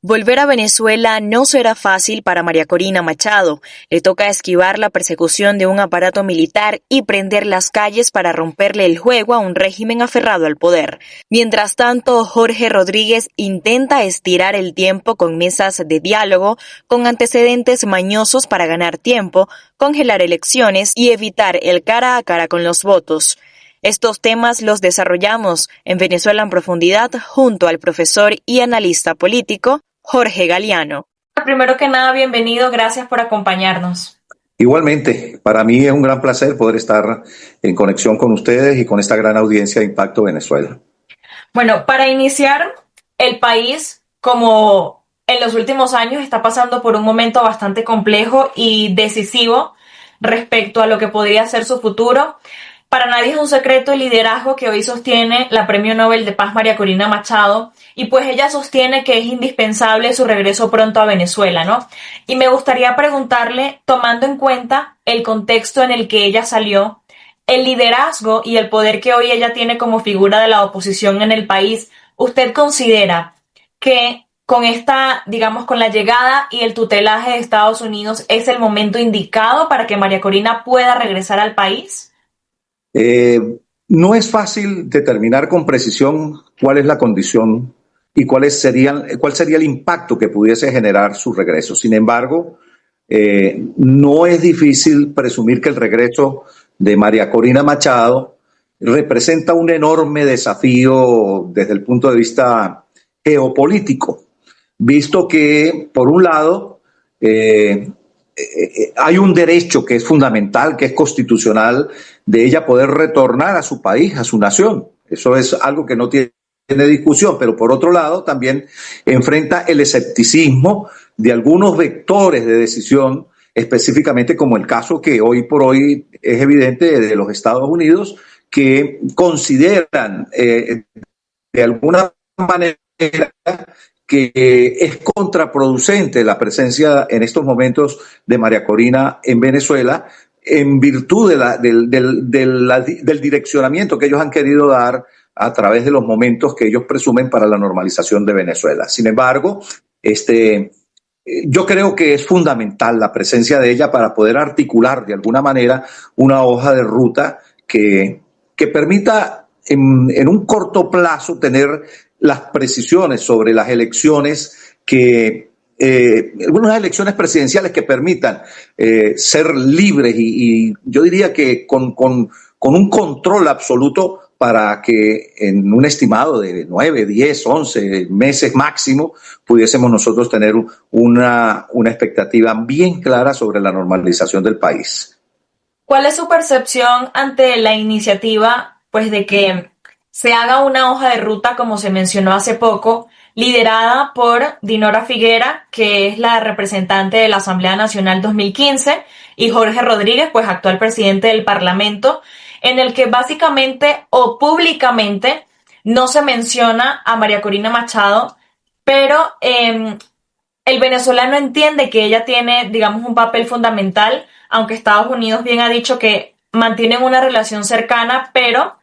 Volver a Venezuela no será fácil para María Corina Machado. Le toca esquivar la persecución de un aparato militar y prender las calles para romperle el juego a un régimen aferrado al poder. Mientras tanto, Jorge Rodríguez intenta estirar el tiempo con mesas de diálogo, con antecedentes mañosos para ganar tiempo, congelar elecciones y evitar el cara a cara con los votos. Estos temas los desarrollamos en Venezuela en Profundidad junto al profesor y analista político Jorge Galiano. Primero que nada, bienvenido, gracias por acompañarnos. Igualmente, para mí es un gran placer poder estar en conexión con ustedes y con esta gran audiencia de Impacto Venezuela. Bueno, para iniciar, el país, como en los últimos años, está pasando por un momento bastante complejo y decisivo respecto a lo que podría ser su futuro. Para nadie es un secreto el liderazgo que hoy sostiene la Premio Nobel de Paz María Corina Machado, y pues ella sostiene que es indispensable su regreso pronto a Venezuela, ¿no? Y me gustaría preguntarle, tomando en cuenta el contexto en el que ella salió, el liderazgo y el poder que hoy ella tiene como figura de la oposición en el país, ¿usted considera que con esta, digamos, con la llegada y el tutelaje de Estados Unidos es el momento indicado para que María Corina pueda regresar al país? No es fácil determinar con precisión cuál es la condición y cuál sería el impacto que pudiese generar su regreso. Sin embargo, no es difícil presumir que el regreso de María Corina Machado representa un enorme desafío desde el punto de vista geopolítico, visto que, por un lado, hay un derecho que es fundamental, que es constitucional, de ella poder retornar a su país, a su nación. Eso es algo que no tiene discusión, pero por otro lado también enfrenta el escepticismo de algunos vectores de decisión, específicamente como el caso que hoy por hoy es evidente de los Estados Unidos, que consideran de alguna manera que es contraproducente la presencia en estos momentos de María Corina en Venezuela en virtud del direccionamiento que ellos han querido dar a través de los momentos que ellos presumen para la normalización de Venezuela. Sin embargo, yo creo que es fundamental la presencia de ella para poder articular de alguna manera una hoja de ruta que permita en un corto plazo tener las precisiones sobre las elecciones algunas elecciones presidenciales que permitan ser libres y yo diría que con un control absoluto para que en un estimado de 9, 10, 11 meses máximo pudiésemos nosotros tener una expectativa bien clara sobre la normalización del país. ¿Cuál es su percepción ante la iniciativa, pues, de que se haga una hoja de ruta, como se mencionó hace poco, liderada por Dinora Figuera, que es la representante de la Asamblea Nacional 2015, y Jorge Rodríguez, pues actual presidente del Parlamento, en el que básicamente o públicamente no se menciona a María Corina Machado, pero el venezolano entiende que ella tiene, digamos, un papel fundamental, aunque Estados Unidos bien ha dicho que mantienen una relación cercana, pero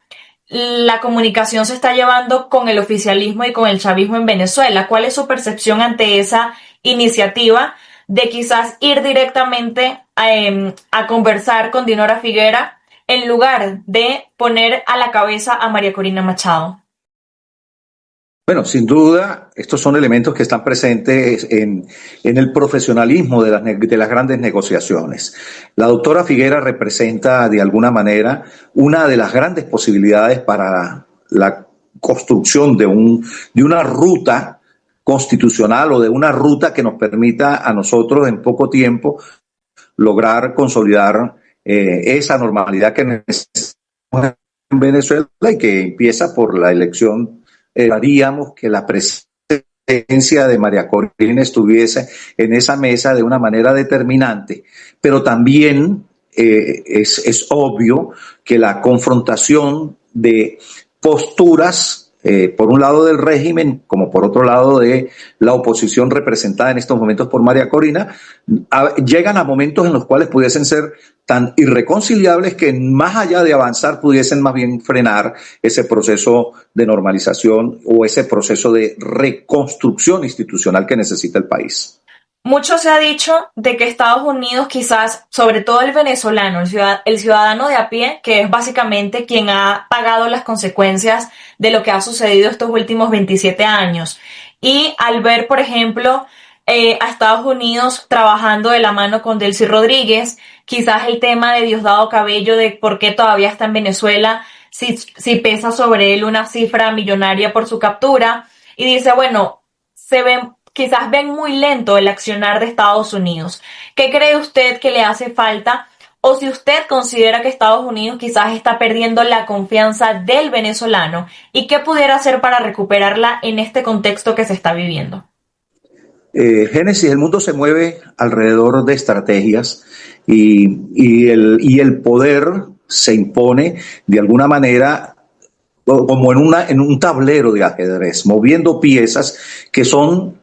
la comunicación se está llevando con el oficialismo y con el chavismo en Venezuela. ¿Cuál es su percepción ante esa iniciativa de quizás ir directamente a conversar con Dinora Figuera en lugar de poner a la cabeza a María Corina Machado? Bueno, sin duda, estos son elementos que están presentes en el profesionalismo de las grandes negociaciones. La doctora Figuera representa, de alguna manera, una de las grandes posibilidades para la construcción de una ruta constitucional o de una ruta que nos permita a nosotros en poco tiempo lograr consolidar esa normalidad que necesitamos en Venezuela y que empieza por la elección. Haríamos que la presencia de María Corina estuviese en esa mesa de una manera determinante, pero también es obvio que la confrontación de posturas, por un lado del régimen, como por otro lado de la oposición representada en estos momentos por María Corina, llegan a momentos en los cuales pudiesen ser tan irreconciliables que más allá de avanzar pudiesen más bien frenar ese proceso de normalización o ese proceso de reconstrucción institucional que necesita el país. Mucho se ha dicho de que Estados Unidos quizás, sobre todo el venezolano, el ciudadano de a pie, que es básicamente quien ha pagado las consecuencias de lo que ha sucedido estos últimos 27 años. Y al ver, por ejemplo, a Estados Unidos trabajando de la mano con Delcy Rodríguez, quizás el tema de Diosdado Cabello, de por qué todavía está en Venezuela, si pesa sobre él una cifra millonaria por su captura, y dice, bueno, quizás ven muy lento el accionar de Estados Unidos. ¿Qué cree usted que le hace falta? O si usted considera que Estados Unidos quizás está perdiendo la confianza del venezolano, ¿y qué pudiera hacer para recuperarla en este contexto que se está viviendo? Génesis, el mundo se mueve alrededor de estrategias y el poder se impone de alguna manera como en un tablero de ajedrez, moviendo piezas que son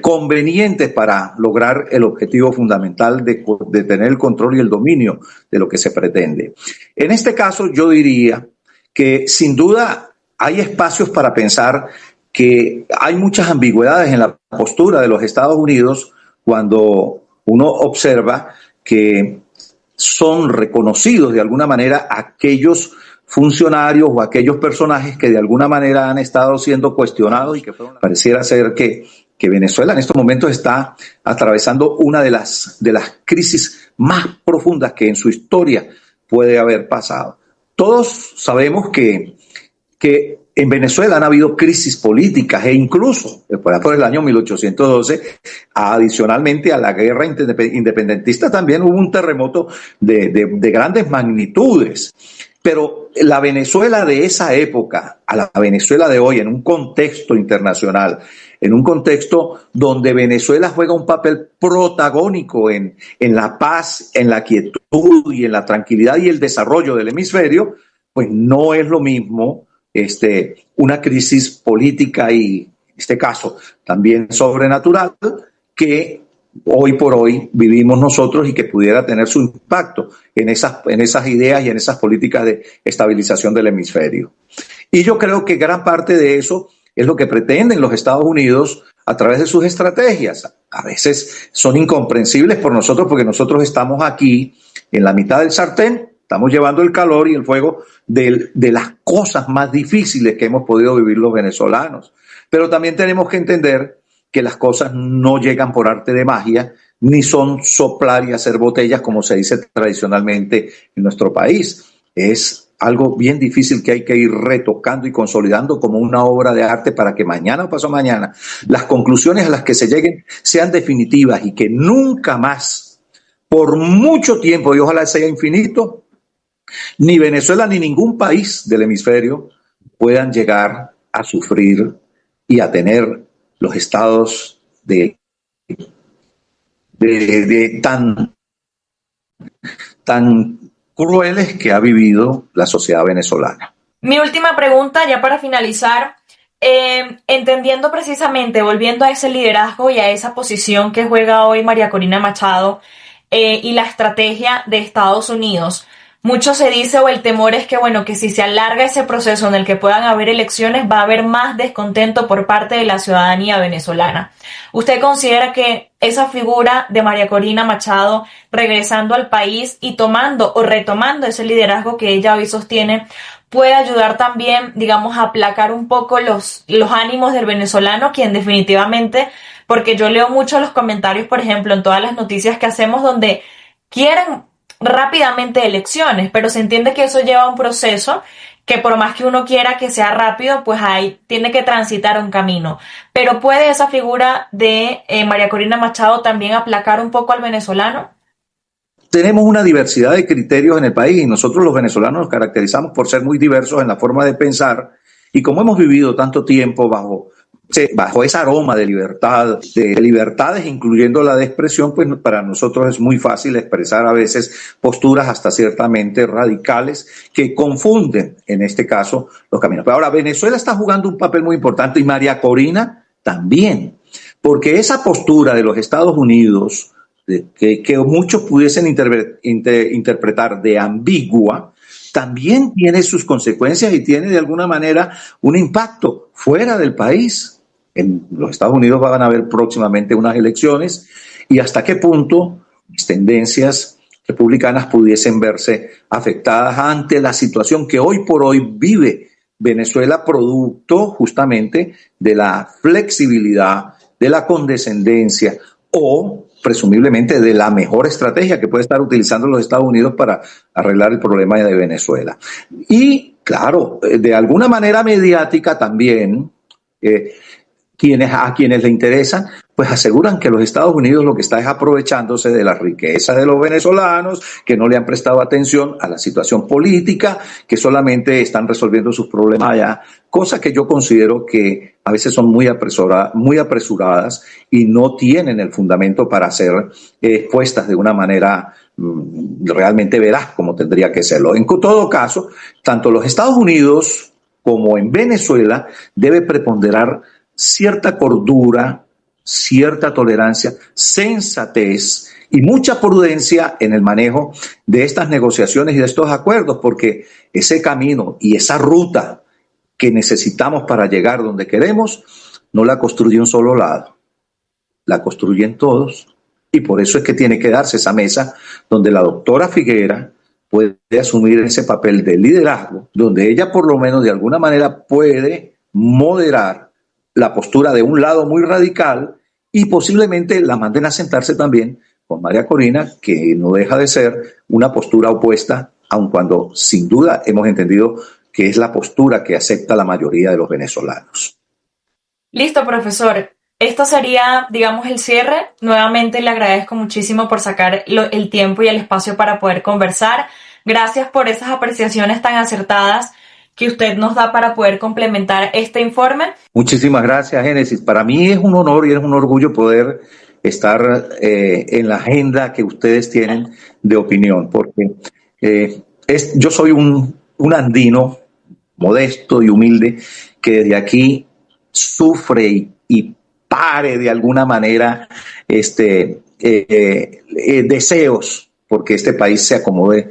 convenientes para lograr el objetivo fundamental de tener el control y el dominio de lo que se pretende. En este caso, yo diría que sin duda hay espacios para pensar que hay muchas ambigüedades en la postura de los Estados Unidos cuando uno observa que son reconocidos de alguna manera aquellos funcionarios o aquellos personajes que de alguna manera han estado siendo cuestionados y que pareciera ser que Venezuela en estos momentos está atravesando una de las crisis más profundas que en su historia puede haber pasado. Todos sabemos que en Venezuela han habido crisis políticas e incluso por el año 1812, adicionalmente a la guerra independentista, también hubo un terremoto de grandes magnitudes. Pero la Venezuela de esa época a la Venezuela de hoy, en un contexto internacional, en un contexto donde Venezuela juega un papel protagónico en la paz, en la quietud y en la tranquilidad y el desarrollo del hemisferio, pues no es lo mismo una crisis política y, en este caso, también sobrenatural, que hoy por hoy vivimos nosotros y que pudiera tener su impacto en esas ideas y en esas políticas de estabilización del hemisferio. Y yo creo que gran parte de eso es lo que pretenden los Estados Unidos a través de sus estrategias. A veces son incomprensibles por nosotros porque nosotros estamos aquí en la mitad del sartén, estamos llevando el calor y el fuego de las cosas más difíciles que hemos podido vivir los venezolanos. Pero también tenemos que entender que las cosas no llegan por arte de magia, ni son soplar y hacer botellas, como se dice tradicionalmente en nuestro país. Es algo bien difícil que hay que ir retocando y consolidando como una obra de arte para que mañana o pasado mañana las conclusiones a las que se lleguen sean definitivas y que nunca más, por mucho tiempo, y ojalá sea infinito, ni Venezuela ni ningún país del hemisferio puedan llegar a sufrir y a tener los estados tan crueles que ha vivido la sociedad venezolana. Mi última pregunta, ya para finalizar, entendiendo precisamente, volviendo a ese liderazgo y a esa posición que juega hoy María Corina Machado y la estrategia de Estados Unidos. Mucho se dice o el temor es que, bueno, que si se alarga ese proceso en el que puedan haber elecciones, va a haber más descontento por parte de la ciudadanía venezolana. ¿Usted considera que esa figura de María Corina Machado regresando al país y tomando o retomando ese liderazgo que ella hoy sostiene puede ayudar también, digamos, a aplacar un poco los ánimos del venezolano, quien definitivamente, porque yo leo mucho los comentarios, por ejemplo, en todas las noticias que hacemos donde quieren rápidamente elecciones, pero se entiende que eso lleva un proceso que por más que uno quiera que sea rápido, pues ahí tiene que transitar un camino. Pero ¿puede esa figura de María Corina Machado también aplacar un poco al venezolano? Tenemos una diversidad de criterios en el país y nosotros los venezolanos nos caracterizamos por ser muy diversos en la forma de pensar y como hemos vivido tanto tiempo bajo ese aroma de libertad, de libertades incluyendo la de expresión, pues para nosotros es muy fácil expresar a veces posturas hasta ciertamente radicales que confunden, en este caso, los caminos. Pero ahora Venezuela está jugando un papel muy importante y María Corina también, porque esa postura de los Estados Unidos que muchos pudiesen interpretar de ambigua, también tiene sus consecuencias y tiene de alguna manera un impacto fuera del país. En los Estados Unidos van a haber próximamente unas elecciones y hasta qué punto las tendencias republicanas pudiesen verse afectadas ante la situación que hoy por hoy vive Venezuela, producto justamente de la flexibilidad, de la condescendencia o presumiblemente de la mejor estrategia que puede estar utilizando los Estados Unidos para arreglar el problema de Venezuela. Y claro, de alguna manera mediática también, a quienes le interesan, pues aseguran que los Estados Unidos lo que está es aprovechándose de la riqueza de los venezolanos, que no le han prestado atención a la situación política, que solamente están resolviendo sus problemas allá, cosa que yo considero que a veces son muy apresuradas y no tienen el fundamento para ser expuestas de una manera realmente veraz como tendría que serlo. En todo caso, tanto los Estados Unidos como en Venezuela debe preponderar cierta cordura, cierta tolerancia, sensatez y mucha prudencia en el manejo de estas negociaciones y de estos acuerdos, porque ese camino y esa ruta que necesitamos para llegar donde queremos no la construye un solo lado, la construyen todos, y por eso es que tiene que darse esa mesa donde la doctora Figuera puede asumir ese papel de liderazgo, donde ella por lo menos de alguna manera puede moderar la postura de un lado muy radical y posiblemente la manden a sentarse también con María Corina, que no deja de ser una postura opuesta, aun cuando sin duda hemos entendido que es la postura que acepta la mayoría de los venezolanos. Listo, profesor. Esto sería, digamos, el cierre. Nuevamente le agradezco muchísimo por sacar el tiempo y el espacio para poder conversar. Gracias por esas apreciaciones tan acertadas que usted nos da para poder complementar este informe. Muchísimas gracias, Génesis. Para mí es un honor y es un orgullo poder estar en la agenda que ustedes tienen de opinión, porque yo soy un andino modesto y humilde que desde aquí sufre y pare de alguna manera deseos porque este país se acomode